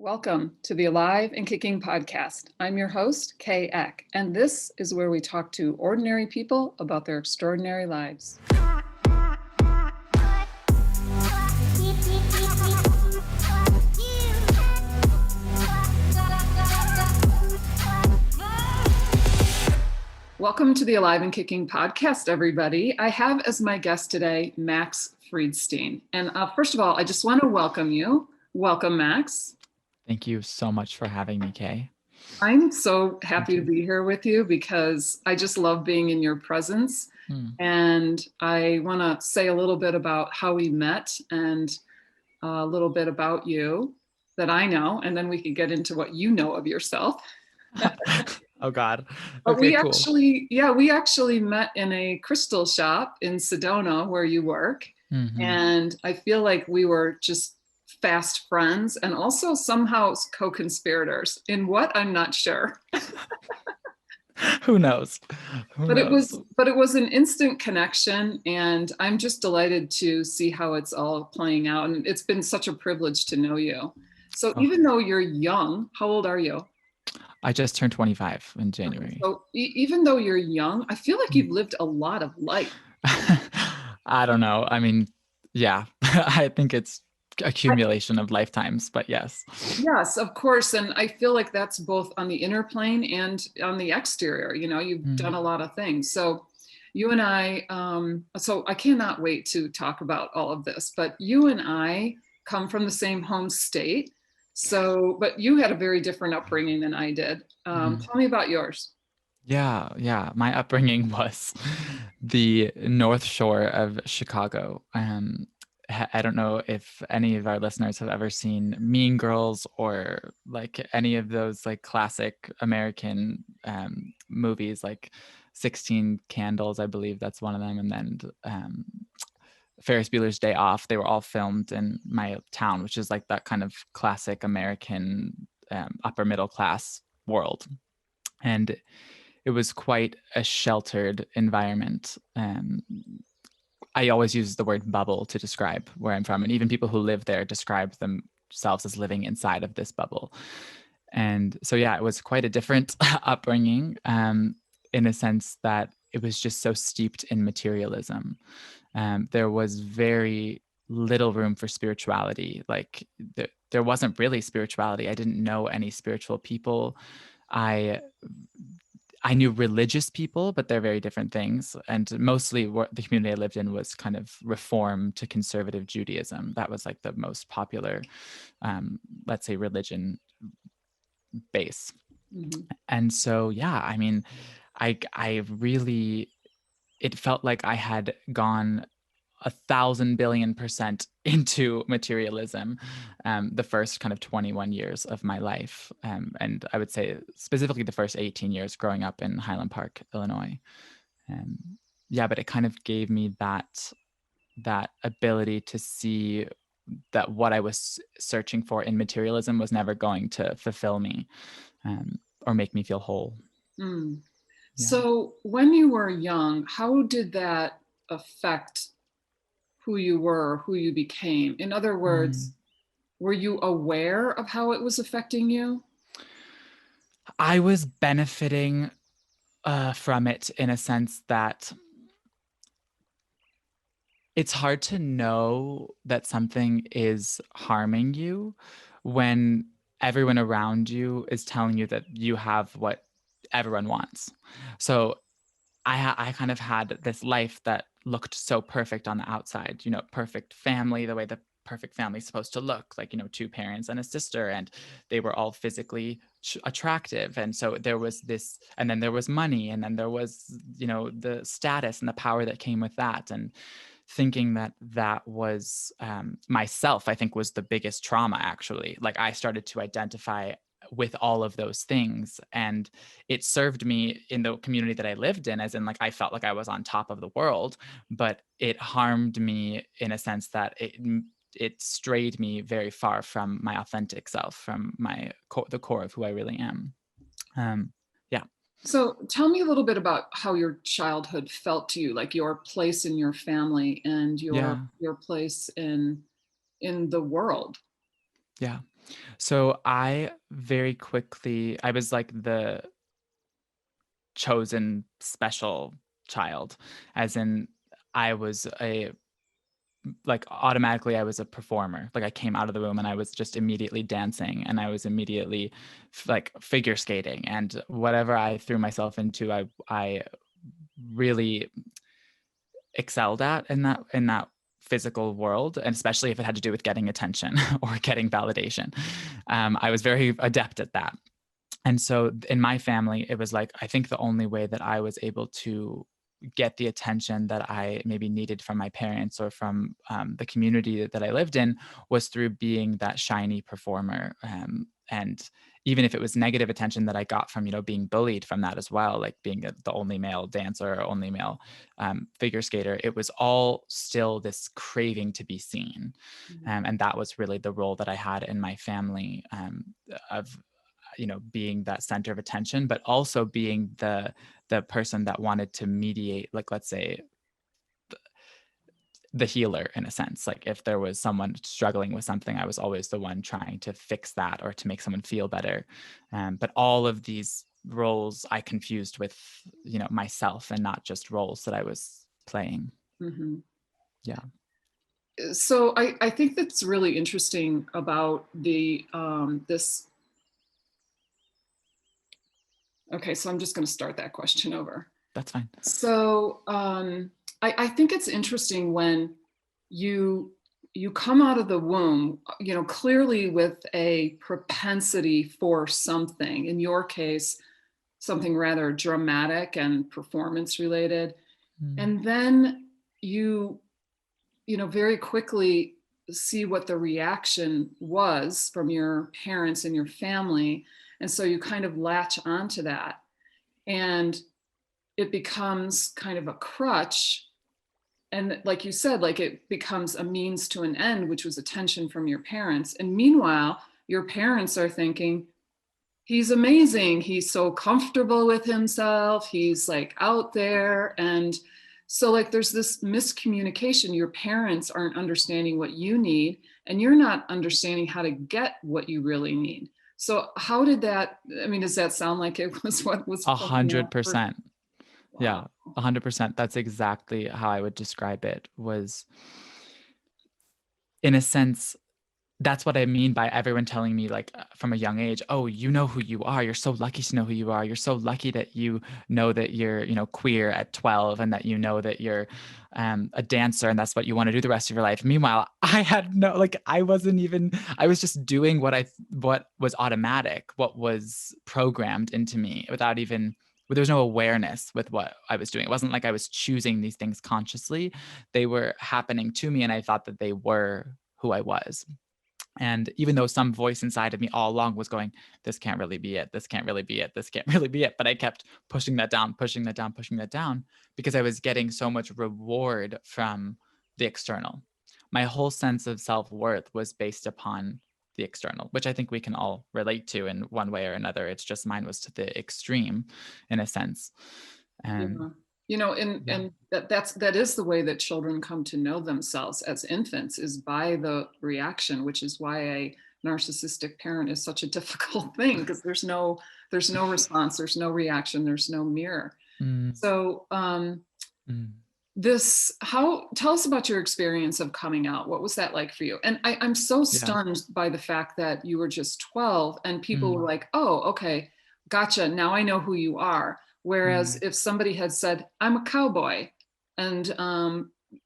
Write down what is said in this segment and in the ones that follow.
Welcome to the Alive and Kicking podcast. I'm your host, Kay Eck, and this is where we talk to ordinary people about their extraordinary lives. Welcome to the Alive and Kicking podcast, everybody. I have as my guest today, Max Friedstein. And first of all, I just want to welcome you. Welcome, Max. Thank you so much for having me, Kay. I'm so happy to be here with you because I just love being in your presence. And I want to say a little bit about how we met and a little bit about you that I know, and then we can get into what you know of yourself. Oh God. Okay, we actually met in a crystal shop in Sedona where you work. And I feel like we were just fast friends and also somehow co-conspirators in what I'm not sure. Who knows? But it was an instant connection, and I'm just delighted to see how it's all playing out. And it's been such a privilege to know you. So even though you're young, how old are you? I just turned 25 in January. So even though you're young, I feel like you've lived a lot of life. I don't know. I mean, yeah, I think it's accumulation of lifetimes, but yes. Yes, of course. And I feel like that's both on the inner plane and on the exterior. You know, you've done a lot of things. So you and I, so I cannot wait to talk about all of this, but you and I come from the same home state. So, but you had a very different upbringing than I did. Tell me about yours. Yeah. My upbringing was the North Shore of Chicago. I don't know if any of our listeners have ever seen Mean Girls or like any of those like classic American movies, like 16 Candles, I believe that's one of them. And then Ferris Bueller's Day Off. They were all filmed in my town, which is like that kind of classic American upper middle class world. And it was quite a sheltered environment. I always use the word bubble to describe where I'm from. And even people who live there describe themselves as living inside of this bubble. And so, yeah, it was quite a different upbringing in a sense that it was just so steeped in materialism. There was very little room for spirituality. Like there wasn't really spirituality. I didn't know any spiritual people. I knew religious people, but they're very different things. And mostly what the community I lived in was kind of reform to conservative Judaism. That was like the most popular, let's say, religion base. And so, yeah, I mean, I really, it felt like I had gone 1,000 billion% into materialism the first kind of 21 years of my life. And I would say specifically the first 18 years growing up in Highland Park, Illinois. Yeah, but it kind of gave me that ability to see that what I was searching for in materialism was never going to fulfill me or make me feel whole. Yeah. So when you were young, how did that affect who you were, who you became? In other words, were you aware of how it was affecting you? I was benefiting from it in a sense that it's hard to know that something is harming you when everyone around you is telling you that you have what everyone wants. So I kind of had this life that looked so perfect on the outside, you know, perfect family, the way the perfect family is supposed to look, like, you know, 2 parents and a sister, and they were all physically attractive. And so there was this, and then there was money, and then there was, you know, the status and the power that came with that. And thinking that was myself, I think, was the biggest trauma, actually. Like I started to identify with all of those things, and it served me in the community that I lived in, as in like I felt like I was on top of the world, but it harmed me in a sense that it strayed me very far from my authentic self, from the core of who I really am. Yeah. So tell me a little bit about how your childhood felt to you, like your place in your family and your place in the world. Yeah. So I very quickly, I was like the chosen special child, as in I was a like automatically I was a performer. Like I came out of the room and I was just immediately dancing and I was immediately like figure skating and whatever I threw myself into, I really excelled at in that physical world, and especially if it had to do with getting attention or getting validation. I was very adept at that. And so in my family, it was like, I think the only way that I was able to get the attention that I maybe needed from my parents or from the community that I lived in was through being that shiny performer. And even if it was negative attention that I got from, being bullied from that as well, like being the only male dancer or only male figure skater, it was all still this craving to be seen. And that was really the role that I had in my family, of being that center of attention, but also being the person that wanted to mediate, like, let's say, the healer in a sense. Like if there was someone struggling with something, I was always the one trying to fix that or to make someone feel better. But all of these roles I confused with myself, and not just roles that I was playing. Mm-hmm. Yeah. So I think that's really interesting about the this. Okay, so I'm just going to start that question over. That's fine. So I think it's interesting when you come out of the womb, clearly with a propensity for something. In your case, something rather dramatic and performance related, and then you very quickly see what the reaction was from your parents and your family, and so you kind of latch onto that, and it becomes kind of a crutch. And like you said, like it becomes a means to an end, which was attention from your parents. And meanwhile, your parents are thinking, he's amazing. He's so comfortable with himself. He's like out there. And so like there's this miscommunication. Your parents aren't understanding what you need, and you're not understanding how to get what you really need. So how did that, I mean, does that sound like it was what was 100%? Yeah, Wow. 100%. That's exactly how I would describe it. Was, in a sense, that's what I mean by everyone telling me, like, from a young age, oh, you know who you are. You're so lucky to know who you are. You're so lucky that you know that you're, queer at 12, and that you know that you're a dancer and that's what you want to do the rest of your life. Meanwhile, I had no, like, I was just doing what was automatic, what was programmed into me without even, there was no awareness with what I was doing. It wasn't like I was choosing these things consciously. They were happening to me, and I thought that they were who I was. And even though some voice inside of me all along was going, this can't really be it. This can't really be it. This can't really be it. But I kept pushing that down, pushing that down, pushing that down, because I was getting so much reward from the external. My whole sense of self-worth was based upon the external, which I think we can all relate to in one way or another. It's just mine was to the extreme, in a sense. And and that is the way that children come to know themselves as infants, is by the reaction, which is why a narcissistic parent is such a difficult thing, because there's no response, there's no reaction, there's no mirror. So tell us about your experience of coming out. What was that like for you? And I'm so stunned by the fact that you were just 12 and people were like, oh, okay, gotcha, now I know who you are. Whereas if somebody had said, I'm a cowboy, and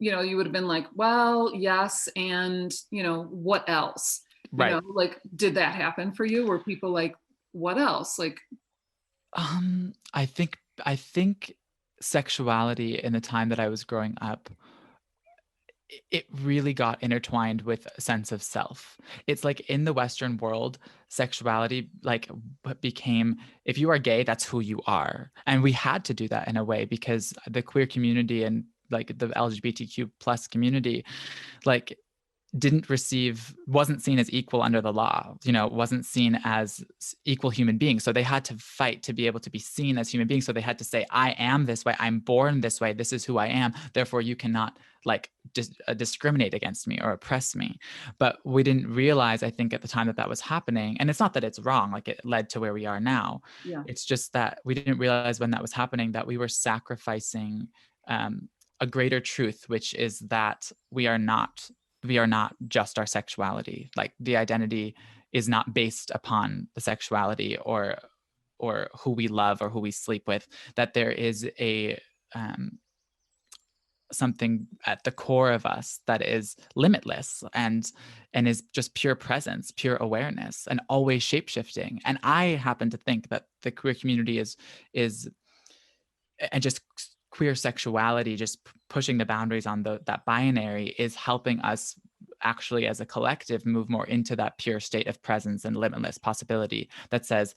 you would have been like, well, yes, and what else? Right. Like, did that happen for you? Were people like, what else? Like, I think sexuality in the time that I was growing up, it really got intertwined with a sense of self. It's like in the Western world, sexuality like became, if you are gay, that's who you are. And we had to do that in a way, because the queer community and like the LGBTQ plus community, like wasn't seen as equal under the law, wasn't seen as equal human beings. So they had to fight to be able to be seen as human beings. So they had to say, I am this way, I'm born this way, this is who I am, therefore you cannot like discriminate against me or oppress me. But we didn't realize, I think, at the time that was happening, and it's not that it's wrong, like it led to where we are now. Yeah. It's just that we didn't realize when that was happening that we were sacrificing a greater truth, which is that we are not just our sexuality. Like the identity is not based upon the sexuality or who we love or who we sleep with, that there is a something at the core of us that is limitless and is just pure presence, pure awareness, and always shape-shifting. And I happen to think that the queer community is and just queer sexuality, just pushing the boundaries on that binary, is helping us actually as a collective move more into that pure state of presence and limitless possibility that says,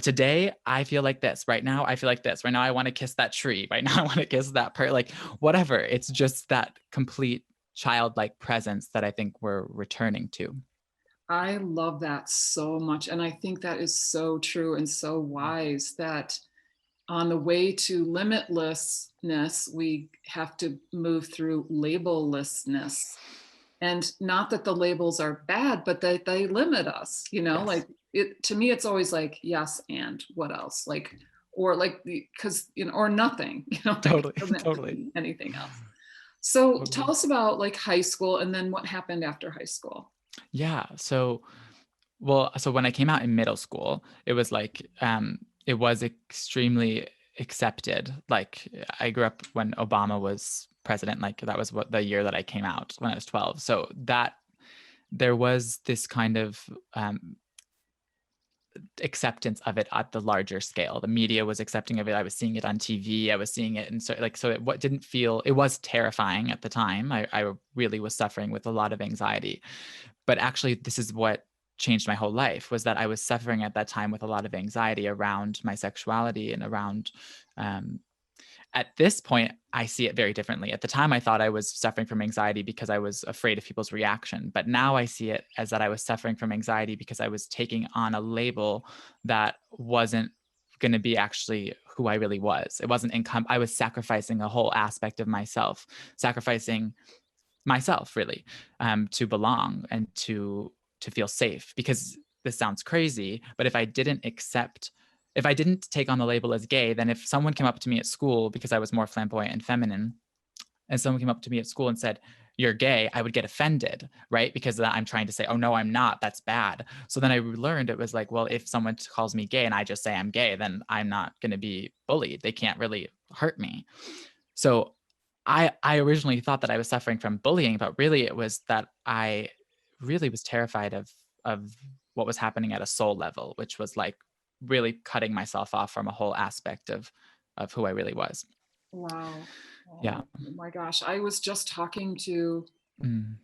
today I feel like this, right now I feel like this, right now I want to kiss that tree, right now I want to kiss that like whatever. It's just that complete childlike presence that I think we're returning to. I love that so much. And I think that is so true and so wise, that on the way to limitlessness, we have to move through labellessness. And not that the labels are bad, but that they limit us, Yes. like to me, it's always like, yes, and what else? Like, or like, because, or nothing, Totally. it doesn't have to Totally. be anything else. So Totally. tell us about like high school, and then what happened after high school. Yeah. So when I came out in middle school, it was like, it was extremely accepted. Like I grew up when Obama was president, like that was what the year that I came out, when I was 12. So that there was this kind of acceptance of it at the larger scale. The media was accepting of it. I was seeing it on TV. I was seeing it. And so it didn't feel, it was terrifying at the time. I really was suffering with a lot of anxiety. But actually, this is what changed my whole life, was that I was suffering at that time with a lot of anxiety around my sexuality and around, at this point, I see it very differently. At the time, I thought I was suffering from anxiety because I was afraid of people's reaction. But now I see it as that I was suffering from anxiety because I was taking on a label that wasn't going to be actually who I really was. It wasn't income. I was sacrificing a whole aspect of myself, sacrificing myself really, to belong and to feel safe. Because this sounds crazy, but if I didn't take on the label as gay, then if someone came up to me at school, because I was more flamboyant and feminine, and someone came up to me at school and said, "You're gay," I would get offended, right? Because I'm trying to say, "Oh no, I'm not. That's bad." So then I learned it was like, well, if someone calls me gay and I just say I'm gay, then I'm not going to be bullied. They can't really hurt me. So I originally thought that I was suffering from bullying, but really it was that I really was terrified of what was happening at a soul level, which was like really cutting myself off from a whole aspect of who I really was. Wow. Yeah. Oh my gosh. I was just talking to Mm,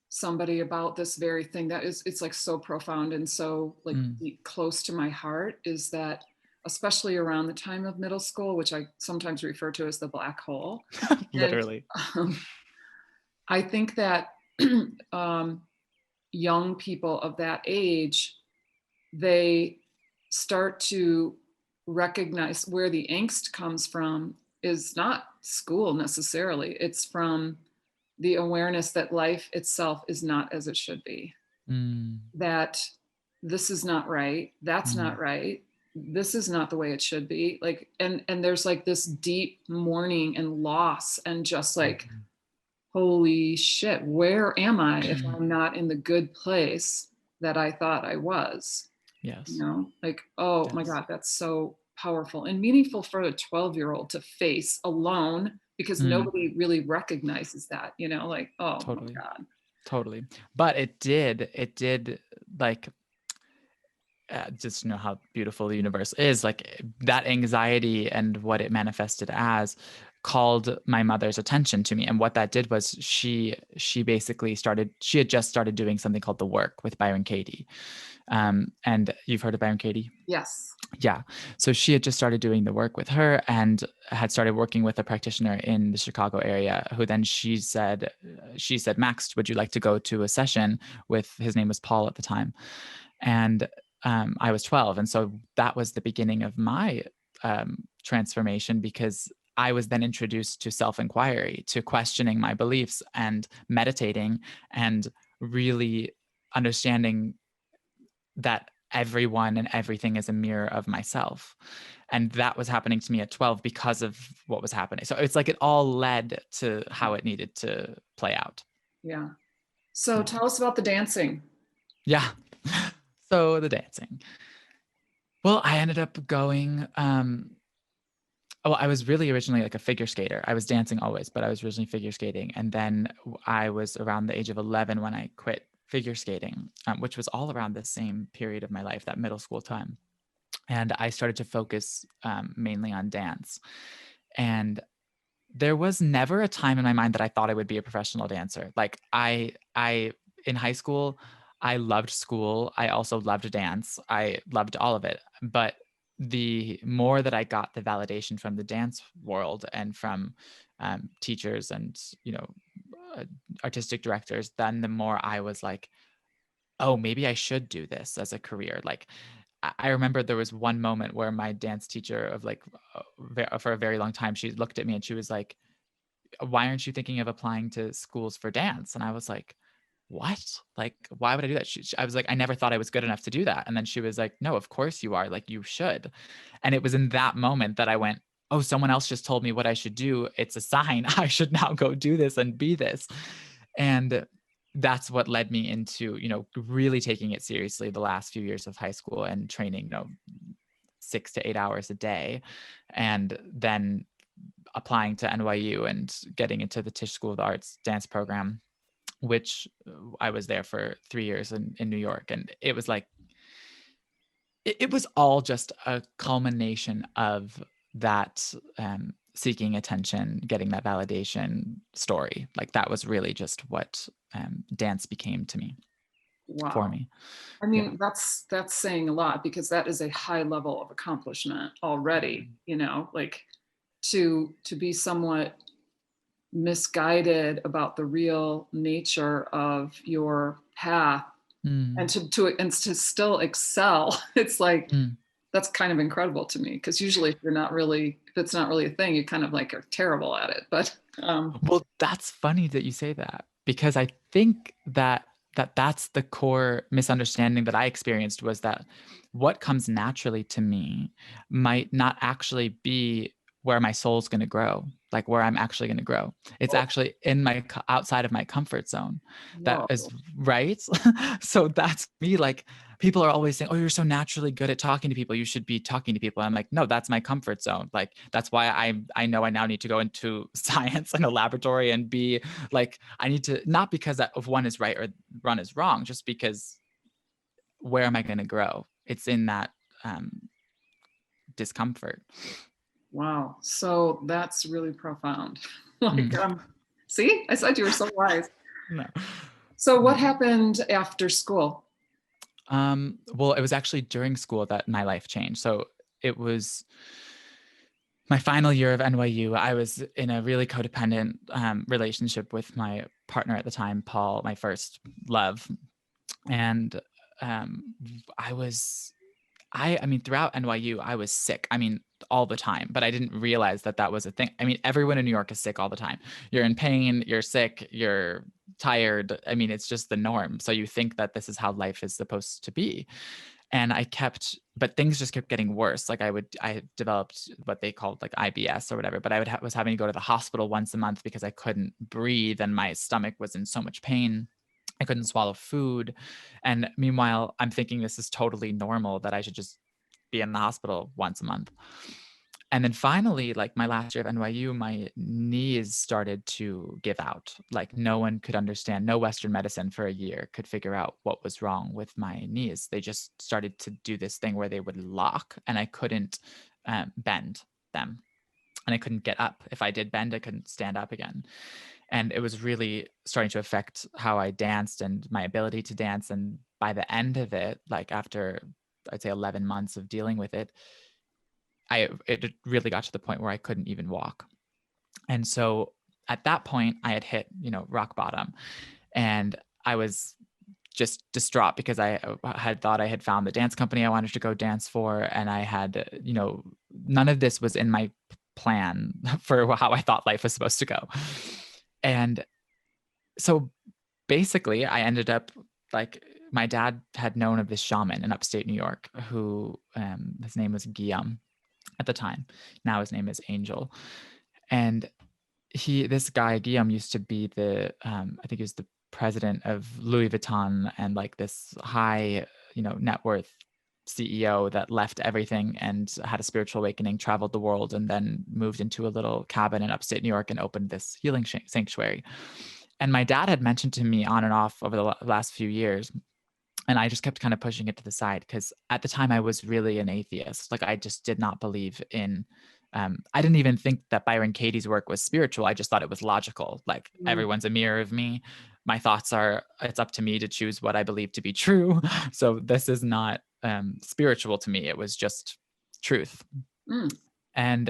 somebody about this very thing. It's like so profound and so like mm. close to my heart, is that especially around the time of middle school, which I sometimes refer to as the black hole. And Literally. um, I think that young people of that age, they start to recognize where the angst comes from is not school necessarily. It's from the awareness that life itself is not as it should be, Mm, that this is not right, that's mm, not right, this is not the way it should be. Like, and there's like this deep mourning and loss, and just like, mhm. holy shit, where am I if I'm not in the good place that I thought I was? Yes. Like, oh my Yes. God, that's so powerful and meaningful for a 12-year-old to face alone, because Mm, nobody really recognizes that, like, oh my totally. God. Totally. But it did like, just know how beautiful the universe is. Like that anxiety and what it manifested as called my mother's attention to me. And what that did was she basically she had just started doing something called The Work with Byron Katie. And you've heard of Byron Katie? Yes. Yeah. So she had just started doing the work with her and had started working with a practitioner in the Chicago area who then she said, Max, would you like to go to a session with, his name was Paul at the time. And I was 12. And so that was the beginning of my transformation, because I was then introduced to self-inquiry, to questioning my beliefs and meditating and really understanding that everyone and everything is a mirror of myself. And that was happening to me at 12 because of what was happening. So it's like it all led to how it needed to play out. Yeah. So tell us about the dancing. Yeah. So the dancing. Well, I ended up going, I was really originally like a figure skater. I was dancing always, but I was originally figure skating. And then I was around the age of 11 when I quit figure skating, which was all around the same period of my life, that middle school time. And I started to focus mainly on dance. And there was never a time in my mind that I thought I would be a professional dancer. Like in high school, I loved school. I also loved dance. I loved all of it. But the more that I got the validation from the dance world and from teachers and, uh, artistic directors, then the more I was like, oh, maybe I should do this as a career. Like, I remember there was one moment where my dance teacher of like, for a very long time, she looked at me and she was like, why aren't you thinking of applying to schools for dance? And I was like, what? Like, why would I do that? I was like, I never thought I was good enough to do that. And then she was like, no, of course you are. Like, you should. And it was in that moment that I went, oh, someone else just told me what I should do. It's a sign. I should now go do this and be this. And that's what led me into, really taking it seriously the last few years of high school and training, 6 to 8 hours a day. And then applying to NYU and getting into the Tisch School of the Arts dance program, which I was there for 3 years in New York. And it was like, it was all just a culmination of that seeking attention, getting that validation story. Like that was really just what dance became to me, for Wow. me. I Yeah. mean, that's saying a lot, because that is a high level of accomplishment already, like to be somewhat misguided about the real nature of your path, and Mm, to still excel. It's like, mm. that's kind of incredible to me, because usually if it's not really a thing, you kind of like are terrible at it. But Well, that's funny that you say that, because I think that's the core misunderstanding that I experienced, was that what comes naturally to me might not actually be where my soul's going to grow, like where I'm actually going to grow. It's oh, actually in my outside of my comfort zone. That whoa. is right. So that's me. Like, people are always saying, oh, you're so naturally good at talking to people, you should be talking to people. I'm like, no, that's my comfort zone. Like, that's why I know I now need to go into science and a laboratory and be like, I need to, not because of one is right or one is wrong, just because where am I going to grow? It's in that discomfort. Wow. So that's really profound. Like, Mm. see, I said you were so wise. No. So what Mm. happened after school? Well, it was actually during school that my life changed. So it was my final year of NYU. I was in a really codependent relationship with my partner at the time, Paul, my first love. And um, I was, I mean, throughout NYU, I was sick. I mean, all the time, but I didn't realize that that was a thing. I mean, everyone in New York is sick all the time. You're in pain, you're sick, you're tired. I mean, it's just the norm. So you think that this is how life is supposed to be. And but things just kept getting worse. Like I developed what they called like IBS or whatever, but was having to go to the hospital once a month because I couldn't breathe and my stomach was in so much pain. I couldn't swallow food. And meanwhile, I'm thinking this is totally normal, that I should just be in the hospital once a month. And then finally, like my last year of NYU, my knees started to give out. Like no one could understand, no Western medicine for a year could figure out what was wrong with my knees. They just started to do this thing where they would lock and I couldn't bend them. and I couldn't get up. If I did bend, I couldn't stand up again. And it was really starting to affect how I danced and my ability to dance. And by the end of it, like after I'd say 11 months of dealing with it, it really got to the point where I couldn't even walk. And so at that point I had hit, rock bottom, and I was just distraught because I had thought I had found the dance company I wanted to go dance for. And I had, none of this was in my plan for how I thought life was supposed to go. And so basically I ended up, like, my dad had known of this shaman in upstate New York who, his name was Guillaume at the time. Now his name is Angel. And this guy Guillaume used to be I think he was the president of Louis Vuitton, and like this high, net worth CEO that left everything and had a spiritual awakening, traveled the world, and then moved into a little cabin in upstate New York and opened this healing sanctuary. And my dad had mentioned to me on and off over the last few years, and I just kept kind of pushing it to the side because at the time I was really an atheist. Like, I just did not believe in, I didn't even think that Byron Katie's work was spiritual. I just thought it was logical. Like, everyone's a mirror of me. My thoughts it's up to me to choose what I believe to be true. So this is not spiritual to me. It was just truth. So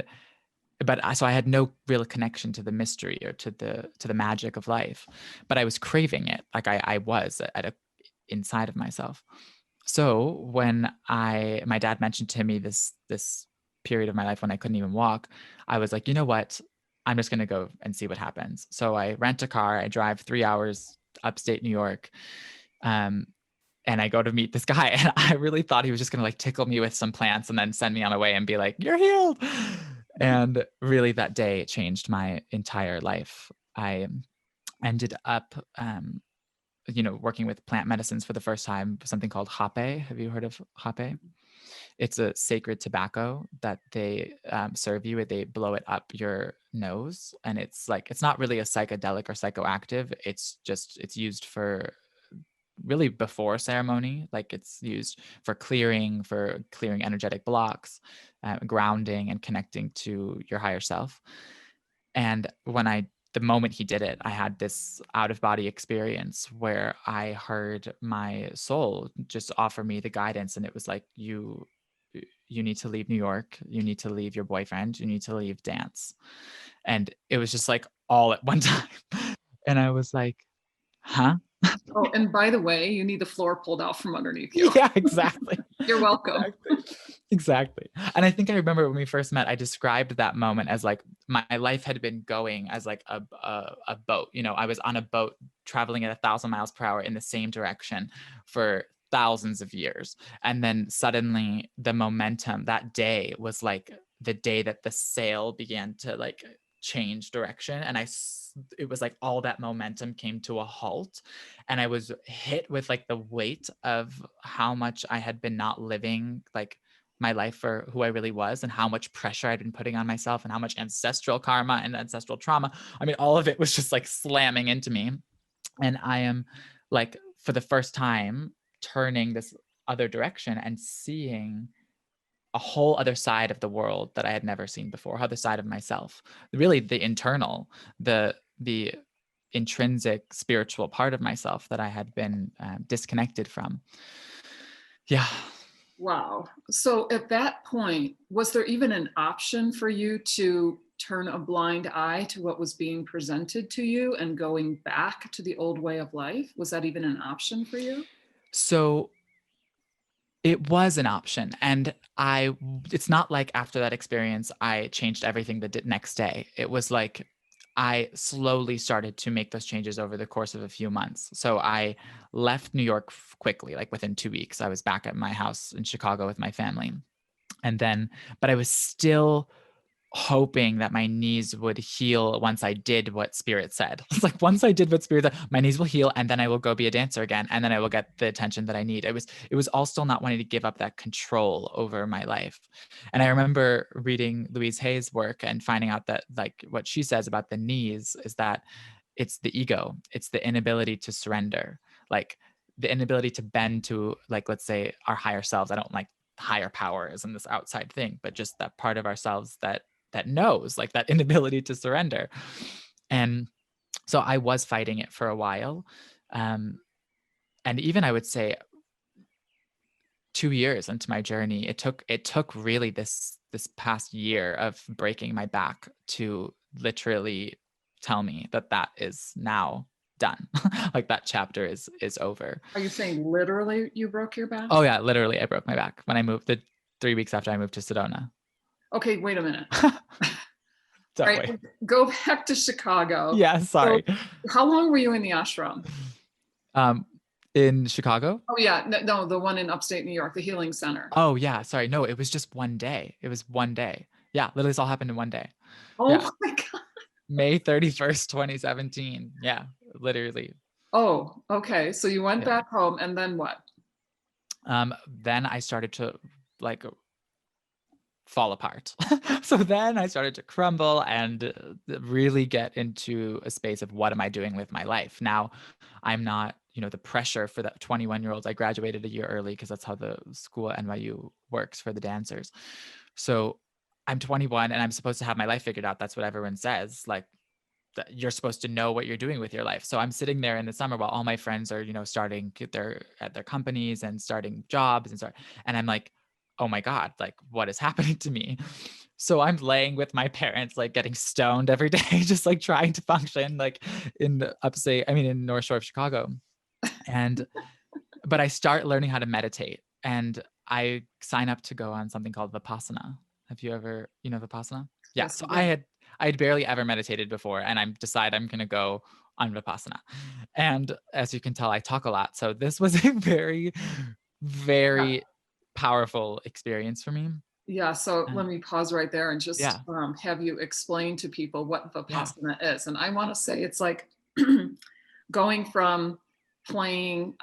I had no real connection to the mystery or to the magic of life, but I was craving it. Like I was inside of myself. So when my dad mentioned to me this period of my life when I couldn't even walk, I was like, you know what? I'm just going to go and see what happens. So I rent a car, I drive 3 hours upstate New York, and I go to meet this guy, and I really thought he was just going to like tickle me with some plants and then send me on my way and be like, you're healed. And really that day changed my entire life. I ended up, working with plant medicines for the first time, something called hape. Have you heard of hape? It's a sacred tobacco that they serve you. They blow it up your nose, and it's not really a psychedelic or psychoactive. It's used for really before ceremony. Like, it's used for clearing energetic blocks, grounding, and connecting to your higher self. And the moment he did it, I had this out of body experience where I heard my soul just offer me the guidance. And it was like, you need to leave New York. You need to leave your boyfriend. You need to leave dance. And it was just like all at one time. And I was like, huh? Oh, and by the way, you need the floor pulled out from underneath you. Yeah, exactly. You're welcome. Exactly. And I think I remember when we first met, I described that moment as like my life had been going as like a boat. I was on a boat traveling at 1,000 miles per hour in the same direction for thousands of years. And then suddenly the momentum that day was like the day that the sail began to like change direction. And it was like all that momentum came to a halt, and I was hit with like the weight of how much I had been not living like my life for who I really was, and how much pressure I'd been putting on myself, and how much ancestral karma and ancestral trauma. I mean, all of it was just like slamming into me. And I am like, for the first time, turning this other direction and seeing a whole other side of the world that I had never seen before, other side of myself, really the internal, the intrinsic spiritual part of myself that I had been disconnected from. Yeah. Wow. So at that point, was there even an option for you to turn a blind eye to what was being presented to you and going back to the old way of life? Was that even an option for you? So it was an option. And it's not like after that experience, I changed everything the next day. It was like, I slowly started to make those changes over the course of a few months. So I left New York quickly, like within 2 weeks. I was back at my house in Chicago with my family. But I was still hoping that my knees would heal once I did what Spirit said. It's like, once I did what Spirit said, my knees will heal, and then I will go be a dancer again, and then I will get the attention that I need. It was all still not wanting to give up that control over my life. And I remember reading Louise Hay's work and finding out that, like, what she says about the knees is that it's the ego, it's the inability to surrender, like the inability to bend to, like, let's say, our higher selves. I don't like higher powers and this outside thing, but just that part of ourselves that knows, like that inability to surrender. And so I was fighting it for a while. And even I would say 2 years into my journey, it took really this past year of breaking my back to literally tell me that is now done. Like that chapter is over. Are you saying literally you broke your back? Oh yeah, literally I broke my back when I moved, the 3 weeks after I moved to Sedona. Okay, wait a minute. All Totally. right, go back to Chicago. Yeah, sorry. So how long were you in the ashram? In Chicago? Oh yeah, no, the one in upstate New York, the Healing Center. Oh yeah, sorry. No, it was just one day. It was one day. Yeah, literally this all happened in one day. Oh Yeah. my God. May 31st, 2017. Yeah, literally. Oh, okay. So you went Yeah. back home and then what? Then I started to like fall apart. So then I started to crumble and really get into a space of what am I doing with my life? Now I'm not, the pressure for that 21-year-olds. I graduated a year early because that's how the school at NYU works for the dancers. So I'm 21 and I'm supposed to have my life figured out. That's what everyone says. Like, that you're supposed to know what you're doing with your life. So I'm sitting there in the summer while all my friends are, starting at their companies and starting jobs and I'm like, oh my God, like what is happening to me? So I'm laying with my parents, like getting stoned every day, just like trying to function like in North Shore of Chicago. But I start learning how to meditate and I sign up to go on something called Vapasana. Have you ever, Vapasana? Yeah. Yes, So yeah. I'd barely ever meditated before and I'm going to go on Vipassana. And as you can tell, I talk a lot. So this was a very, Yeah. very powerful experience for me. Yeah, so let me pause right there and just Yeah. have you explain to people what Yeah. Vipassana is. And I want to say it's like going from playing,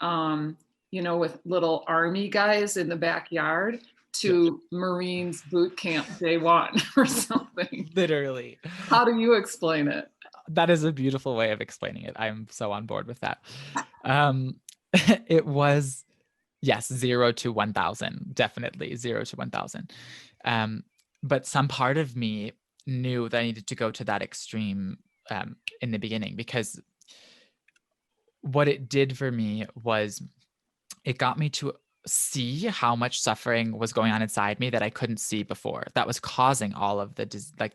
with little army guys in the backyard Yeah. to Marines boot camp day one or something. Literally. How do you explain it? That is a beautiful way of explaining it. I'm so on board with that. It was, yes, 0 to 1,000, definitely 0 to 1,000. But some part of me knew that I needed to go to that extreme in the beginning, because what it did for me was it got me to see how much suffering was going on inside me that I couldn't see before, that was causing all of the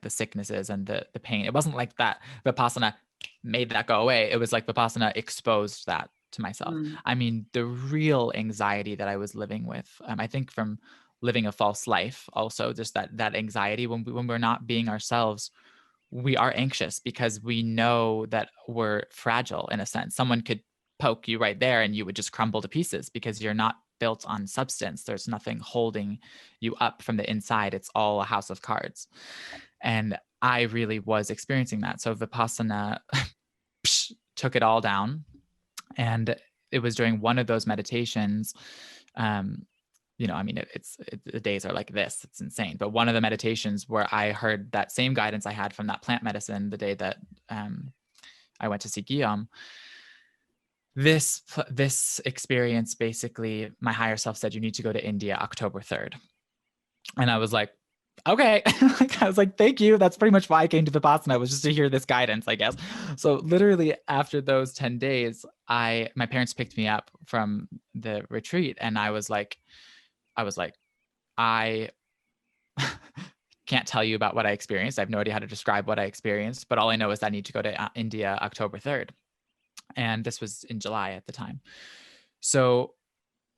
the sicknesses and the pain. It wasn't like that Vipassana made that go away. It was like Vipassana exposed that to myself. Mm. I mean, the real anxiety that I was living with, I think from living a false life, also just that anxiety when we're not being ourselves, we are anxious because we know that we're fragile in a sense. Someone could poke you right there and you would just crumble to pieces because you're not built on substance. There's nothing holding you up from the inside. It's all a house of cards. And I really was experiencing that. So Vipassana took it all down. And it was during one of those meditations, the days are like this, it's insane. But one of the meditations where I heard that same guidance I had from that plant medicine the day that I went to see Guillaume, this experience, basically my higher self said, you need to go to India October 3rd. And I was like, okay. I was like, thank you. That's pretty much why I came to Vipassana, was just to hear this guidance, I guess. So literally after those 10 days, my parents picked me up from the retreat and I was like, I can't tell you about what I experienced. I have no idea how to describe what I experienced, but all I know is that I need to go to India October 3rd. And this was in July at the time. So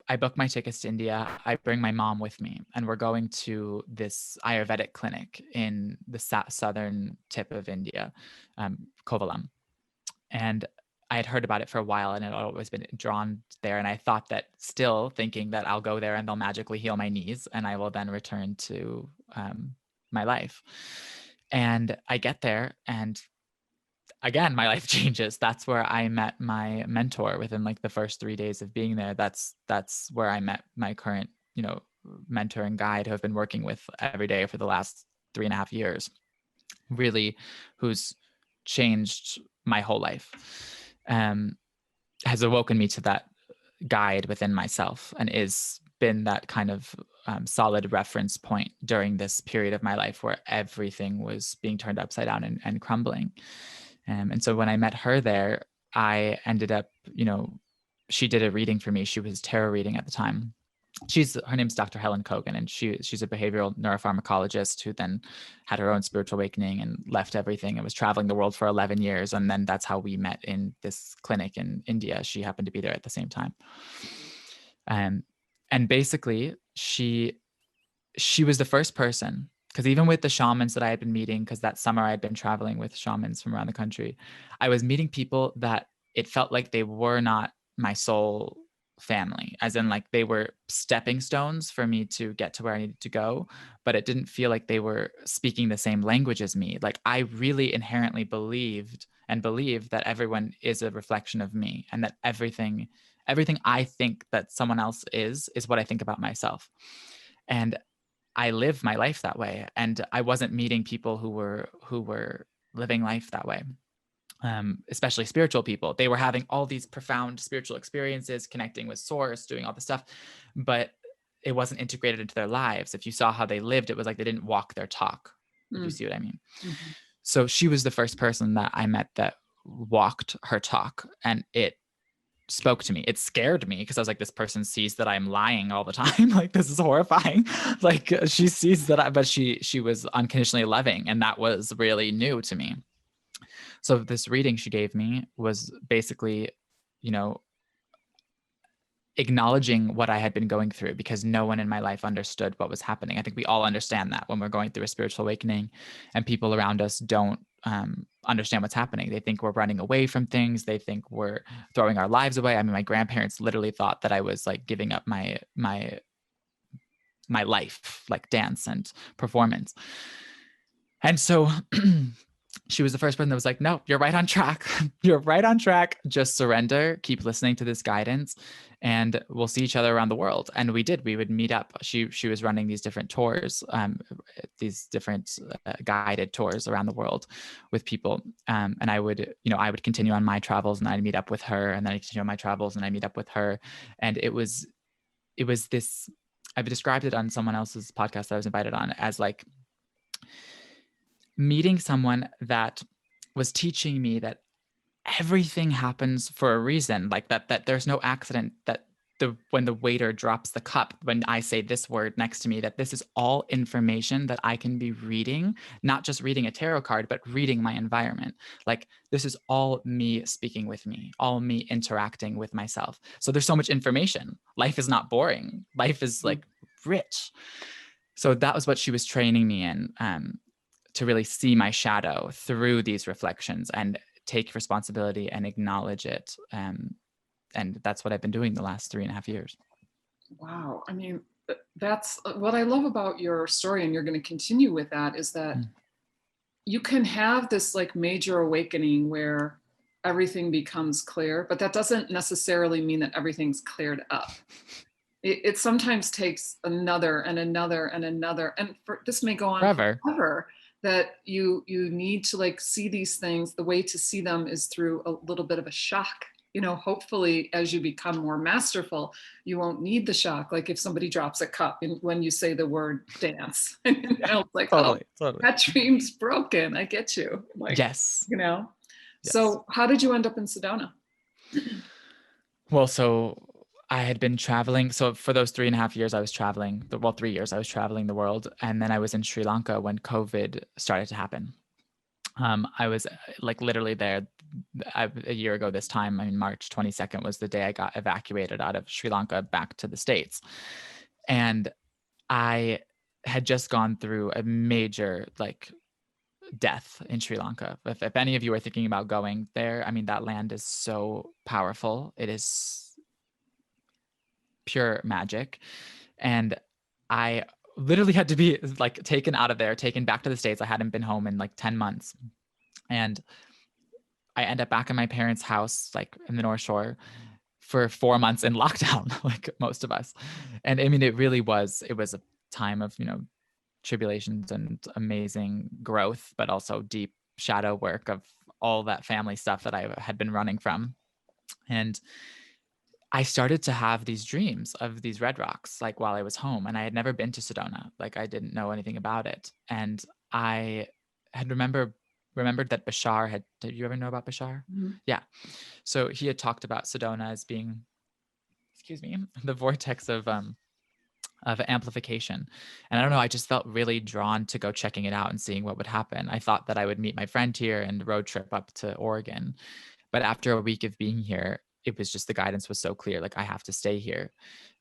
I booked my tickets to India. I bring my mom with me, and we're going to this Ayurvedic clinic in the southern tip of India, Kovalam. And I had heard about it for a while and it had always been drawn there. And I thought that, still thinking that I'll go there and they'll magically heal my knees and I will then return to my life. And I get there and again, my life changes. That's where I met my mentor within like the first 3 days of being there. That's where I met my current, mentor and guide who I've been working with every day for the last 3.5 years, really, who's changed my whole life, has awoken me to that guide within myself and is been that kind of solid reference point during this period of my life where everything was being turned upside down and crumbling. And so when I met her there, I ended up, she did a reading for me. She was tarot reading at the time. Her name's Dr. Helen Kogan, and she's a behavioral neuropharmacologist who then had her own spiritual awakening and left everything and was traveling the world for 11 years. And then that's how we met in this clinic in India. She happened to be there at the same time. And basically she was the first person, because even with the shamans that I had been meeting, because that summer I had been traveling with shamans from around the country, I was meeting people that it felt like they were not my soul family, as in like they were stepping stones for me to get to where I needed to go, but it didn't feel like they were speaking the same language as me. Like I really inherently believe that everyone is a reflection of me, and that everything I think that someone else is what I think about myself. And I live my life that way. And I wasn't meeting people who were living life that way. Especially spiritual people. They were having all these profound spiritual experiences, connecting with source, doing all this stuff, but it wasn't integrated into their lives. If you saw how they lived, it was like they didn't walk their talk. If you see what I mean. Mm-hmm. So she was the first person that I met that walked her talk, and it spoke to me. It scared me because I was like, this person sees that I'm lying all the time. Like, this is horrifying. Like, she sees that but she was unconditionally loving, and that was really new to me. So this reading she gave me was basically, acknowledging what I had been going through, because no one in my life understood what was happening. I think we all understand that when we're going through a spiritual awakening and people around us don't understand what's happening. They think we're running away from things. They think we're throwing our lives away. I mean, my grandparents literally thought that I was like giving up my life, like dance and performance. And so she was the first person that was like, no, you're right on track. You're right on track. Just surrender. Keep listening to this guidance, and we'll see each other around the world. And we did. We would meet up. She was running these different tours, these different guided tours around the world with people. And I would continue on my travels, and I'd meet up with her, and then I'd continue on my travels, and I meet up with her. And it was this, I've described it on someone else's podcast that I was invited on as like meeting someone that was teaching me that everything happens for a reason, like that there's no accident, that when the waiter drops the cup, when I say this word next to me, that this is all information that I can be reading, not just reading a tarot card, but reading my environment. Like, this is all me speaking with me, all me interacting with myself. So there's so much information. Life is not boring. Life is like rich. So that was what she was training me in, to really see my shadow through these reflections and take responsibility and acknowledge it. And that's what I've been doing the last 3.5 years. Wow. I mean, that's what I love about your story, and you're going to continue with that, is that you can have this like major awakening where everything becomes clear, but that doesn't necessarily mean that everything's cleared up. It sometimes takes another and another and another, and this may go on forever. That you need to like see these things. The way to see them is through a little bit of a shock. Hopefully as you become more masterful, you won't need the shock. Like if somebody drops a cup and when you say the word dance, it's like, totally. That dream's broken. I get you. Like, yes. Yes. So how did you end up in Sedona? Well, so I had been traveling. So for those 3.5 years, I was traveling. 3 years, I was traveling the world. And then I was in Sri Lanka when COVID started to happen. I was like literally there a year ago this time. I mean, March 22nd was the day I got evacuated out of Sri Lanka back to the States. And I had just gone through a major like death in Sri Lanka. If any of you are thinking about going there, I mean, that land is so powerful. It is pure magic. And I literally had to be like taken out of there, taken back to the States. I hadn't been home in like 10 months. And I end up back in my parents' house, like in the North Shore, for 4 months in lockdown, like most of us. And I mean, it was a time of, tribulations and amazing growth, but also deep shadow work of all that family stuff that I had been running from. And I started to have these dreams of these red rocks, like while I was home, and I had never been to Sedona. Like I didn't know anything about it. And I had remembered that Bashar did you ever know about Bashar? Mhm. Yeah. So he had talked about Sedona as being, excuse me, the vortex of amplification. And I don't know, I just felt really drawn to go checking it out and seeing what would happen. I thought that I would meet my friend here and road trip up to Oregon. But after a week of being here, it was just the guidance was so clear. Like I have to stay here.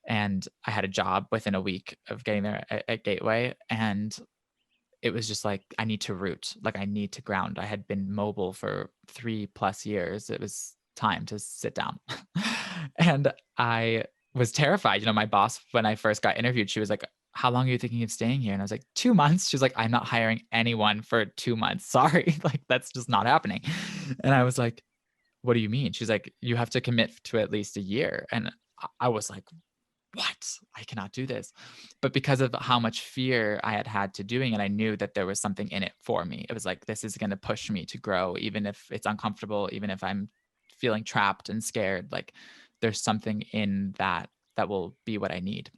And I had a job within a week of getting there at Gateway. And it was just like, I need to root, like I need to ground. I had been mobile for 3+ years. It was time to sit down. And I was terrified. You know, my boss, when I first got interviewed, she was like, how long are you thinking of staying here? And I was like, 2 months. She's like, I'm not hiring anyone for 2 months. Sorry. Like, that's just not happening. And I was like, what do you mean? She's like, you have to commit to at least a year. And I was like, what? I cannot do this. But because of how much fear I had had to doing it, I knew that there was something in it for me. It was like, this is going to push me to grow, even if it's uncomfortable, even if I'm feeling trapped and scared. Like there's something in that that will be what I need.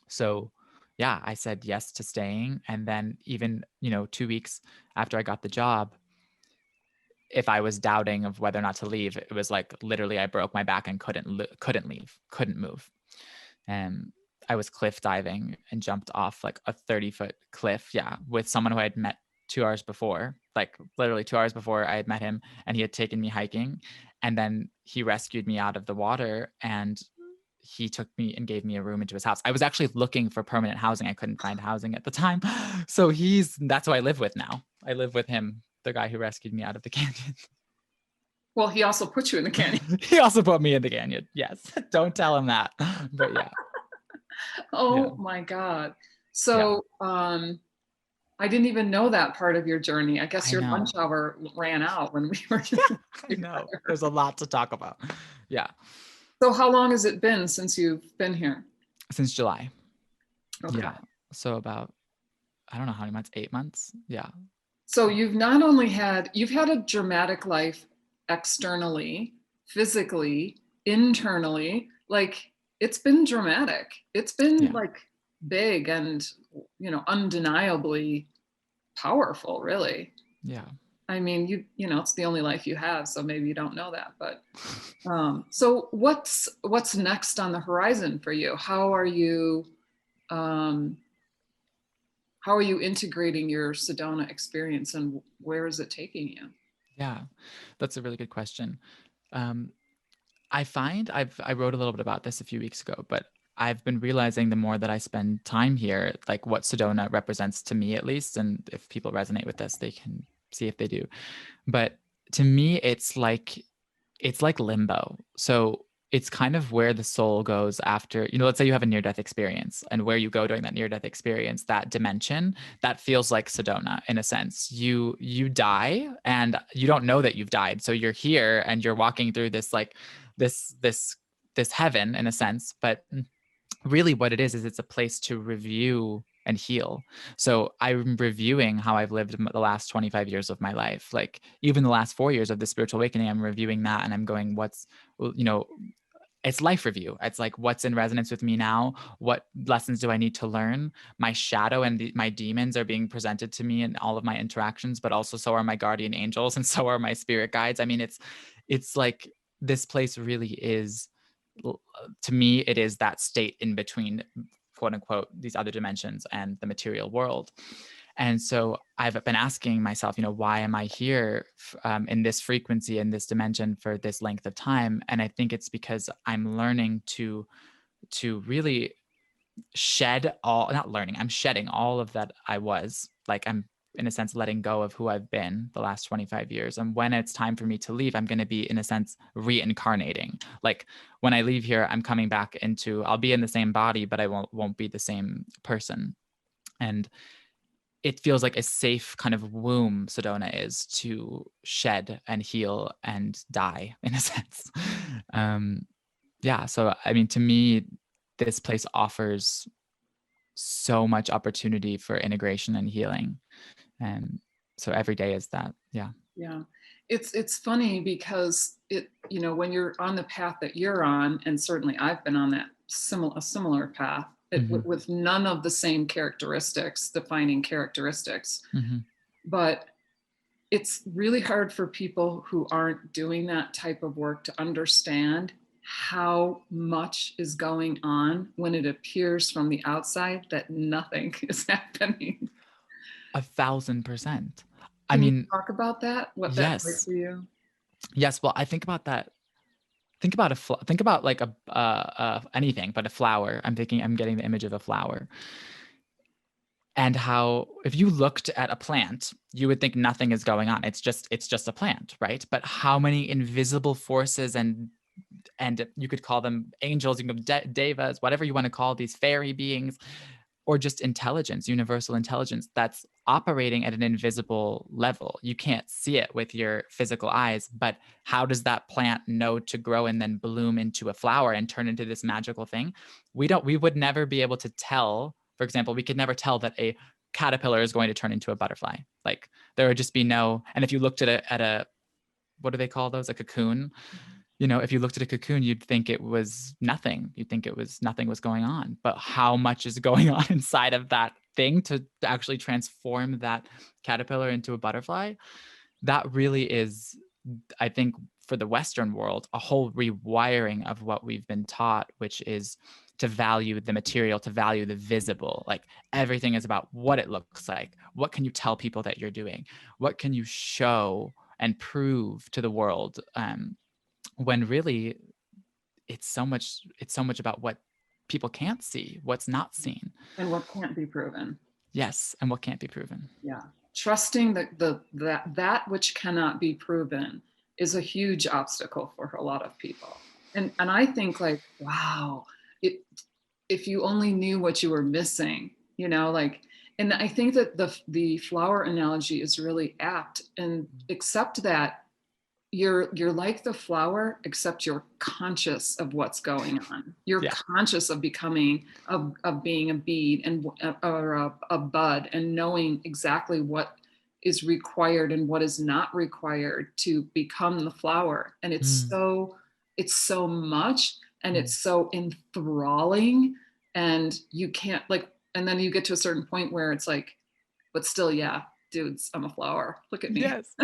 So yeah, I said yes to staying. And then even, 2 weeks after I got the job, if I was doubting of whether or not to leave, it was like literally I broke my back and couldn't leave, couldn't move. And I was cliff diving and jumped off like a 30-foot cliff. Yeah. With someone who I had met 2 hours before, like literally 2 hours before I had met him, and he had taken me hiking. And then he rescued me out of the water and he took me and gave me a room into his house. I was actually looking for permanent housing. I couldn't find housing at the time. So that's who I live with now. I live with him, the guy who rescued me out of the canyon. Well, he also put you in the canyon. He also put me in the canyon. Yes. Don't tell him that. But yeah. Oh Yeah. my God. Yeah. So I didn't even know that part of your journey. I guess I your lunch know. hour ran out when we were Yeah, I know. There's a lot to talk about. Yeah. So how long has it been since you've been here? Since July. Okay. Yeah. So about, I don't know how many months, 8 months. Yeah. So you've had a dramatic life externally, physically, internally. Like it's been dramatic. It's been Yeah. like big and undeniably powerful, really. Yeah. I mean, it's the only life you have, so maybe you don't know that. But so what's next on the horizon for you? Um, how are you integrating your Sedona experience, and where is it taking you? Yeah. That's a really good question. Um, I find I wrote a little bit about this a few weeks ago, but I've been realizing the more that I spend time here, like what Sedona represents to me at least, and if people resonate with this, they can see if they do. But to me, it's like limbo. So it's kind of where the soul goes after, let's say you have a near-death experience, and where you go during that near-death experience, that dimension, that feels like Sedona in a sense. You die and you don't know that you've died. So you're here and you're walking through this like this heaven in a sense, but really what it is it's a place to review and heal. So I'm reviewing how I've lived the last 25 years of my life. Like even the last 4 years of the spiritual awakening, I'm reviewing that and I'm going, it's life review. It's like, what's in resonance with me now? What lessons do I need to learn? My shadow and my demons are being presented to me in all of my interactions, but also so are my guardian angels and so are my spirit guides. I mean, it's like this place really is, to me, it is that state in between, quote unquote, these other dimensions and the material world. And so I've been asking myself, why am I here in this frequency, in this dimension for this length of time? And I think it's because I'm learning to really I'm shedding all of that I was. Like I'm, in a sense, letting go of who I've been the last 25 years. And when it's time for me to leave, I'm going to be, in a sense, reincarnating. Like when I leave here, I'm coming back I'll be in the same body, but I won't be the same person. And it feels like a safe kind of womb Sedona is to shed and heal and die in a sense. Yeah. So, I mean, to me, this place offers so much opportunity for integration and healing. And so every day is that. Yeah. Yeah. It's funny because when you're on the path that you're on, and certainly I've been on that a similar path, Hmm. with none of the same characteristics, defining characteristics, Hmm. but it's really hard for people who aren't doing that type of work to understand how much is going on when it appears from the outside that nothing is happening. 1,000%. I Can you mean, talk about that? What that's like yes. for you? Yes. Well, I think about that. Think about like anything but a flower. I'm getting the image of a flower. And how if you looked at a plant, you would think nothing is going on. It's just a plant, right? But how many invisible forces and you could call them angels, you can call them devas, whatever you want to call these fairy beings, or just intelligence, universal intelligence that's operating at an invisible level. You can't see it with your physical eyes, but how does that plant know to grow and then bloom into a flower and turn into this magical thing? We would never be able to tell. For example, we could never tell that a caterpillar is going to turn into a butterfly. Like there would just be no, and if you looked at a what do they call those? A cocoon. If you looked at a cocoon, you'd think it was nothing. You'd think it was nothing was going on. But how much is going on inside of that thing to actually transform that caterpillar into a butterfly? That really is, I think, for the Western world, a whole rewiring of what we've been taught, which is to value the material, to value the visible. Like everything is about what it looks like. What can you tell people that you're doing? What can you show and prove to the world? When really it's so much about what people can't see, what's not seen. And what can't be proven. Yes, and what can't be proven. Yeah. Trusting that which cannot be proven is a huge obstacle for a lot of people. And I think like, wow, it, if you only knew what you were missing, like, and I think that the flower analogy is really apt, and accept that you're like the flower, except you're conscious of what's going on. You're Yeah. conscious of becoming of being a bead and or a bud, and knowing exactly what is required and what is not required to become the flower. And Mm. it's so much, and Mm. it's so enthralling, and you can't like, and then you get to a certain point where it's like, but still, yeah, dudes, I'm a flower, look at me. Yes.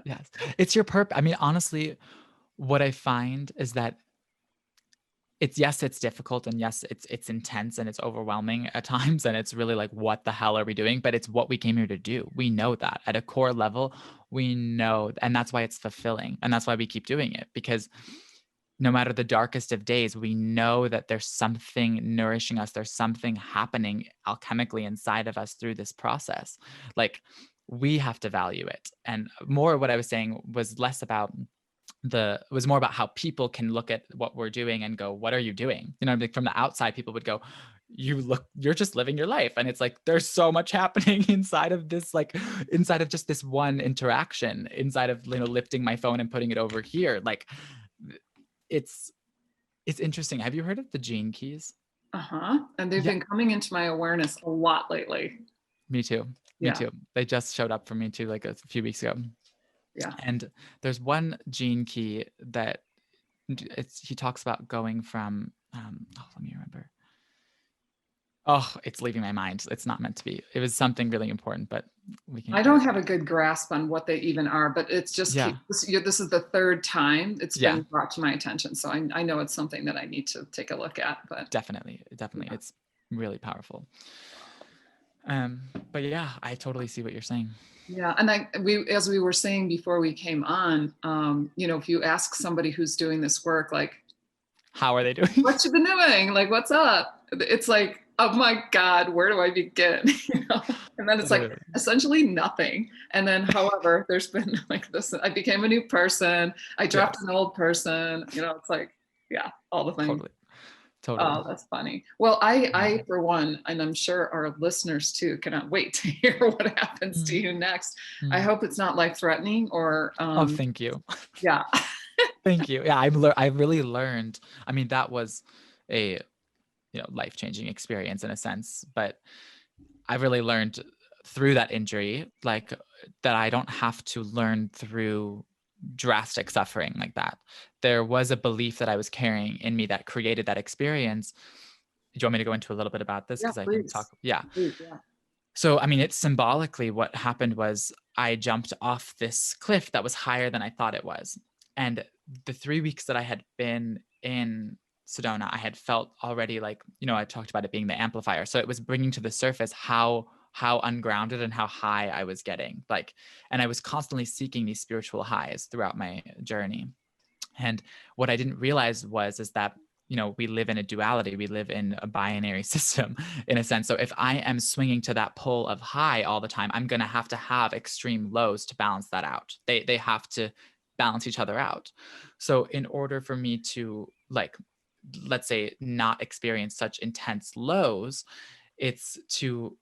Yes. It's your purpose. I mean, honestly, what I find is that it's difficult, and yes, it's intense and it's overwhelming at times, and it's really like, what the hell are we doing? But it's what we came here to do. We know that at a core level, we know, and that's why it's fulfilling, and that's why we keep doing it, because no matter the darkest of days, we know that there's something nourishing us. There's something happening alchemically inside of us through this process. Like we have to value it. And more what I was saying was less about was more about how people can look at what we're doing and go, what are you doing? Like from the outside, people would go, you're just living your life. And it's like, there's so much happening inside of this, like inside of just this one interaction, inside of, lifting my phone and putting it over here. Like it's interesting. Have you heard of the gene keys? Uh-huh. And they've Yeah, been coming into my awareness a lot lately. me too. Me Yeah. too. They just showed up for me too, like a few weeks ago. Yeah. And there's one gene key that he talks about going from, let me remember. Oh, it's leaving my mind. It's not meant to be. It was something really important, but we can I get don't it. have a good grasp on what they even are, but it's just Yeah. this is the third time it's Yeah, been brought to my attention. So I know it's something that I need to take a look at. But definitely. Definitely. yeah. It's really powerful. But yeah, I totally see what you're saying. Yeah. And as we were saying before we came on, if you ask somebody who's doing this work, like, How are they doing? what you been doing? Like, what's up? It's like, oh my God, where do I begin? And then it's like Literally. essentially nothing. And then, however, there's been like this, I became a new person. I dropped Yes, an old person, it's like, yeah, all the things. totally. Totally. Oh, that's funny. Well, I, Mhm. for one, and I'm sure our listeners too, cannot wait to hear what happens to Mm, you next. I mm. hope it's not life threatening or, Oh, thank you. yeah. Thank you. Yeah, I've really learned. I mean, that was a life-changing experience in a sense, but I've really learned through that injury, like that I don't have to learn through drastic suffering like that. There was a belief that I was carrying in me that created that experience. Do you want me to go into a little bit about this? Yeah, Because I can please. talk. Yeah. Please, yeah. So, I mean, it's symbolically what happened was I jumped off this cliff that was higher than I thought it was. And the 3 weeks that I had been in Sedona, I had felt already like, I talked about it being the amplifier. So it was bringing to the surface how ungrounded and how high I was getting. Like, and I was constantly seeking these spiritual highs throughout my journey. And what I didn't realize is that, we live in a duality. We live in a binary system in a sense. So if I am swinging to that pole of high all the time, I'm going to have extreme lows to balance that out. They have to balance each other out. So in order for me to, like, let's say, not experience such intense lows, it's to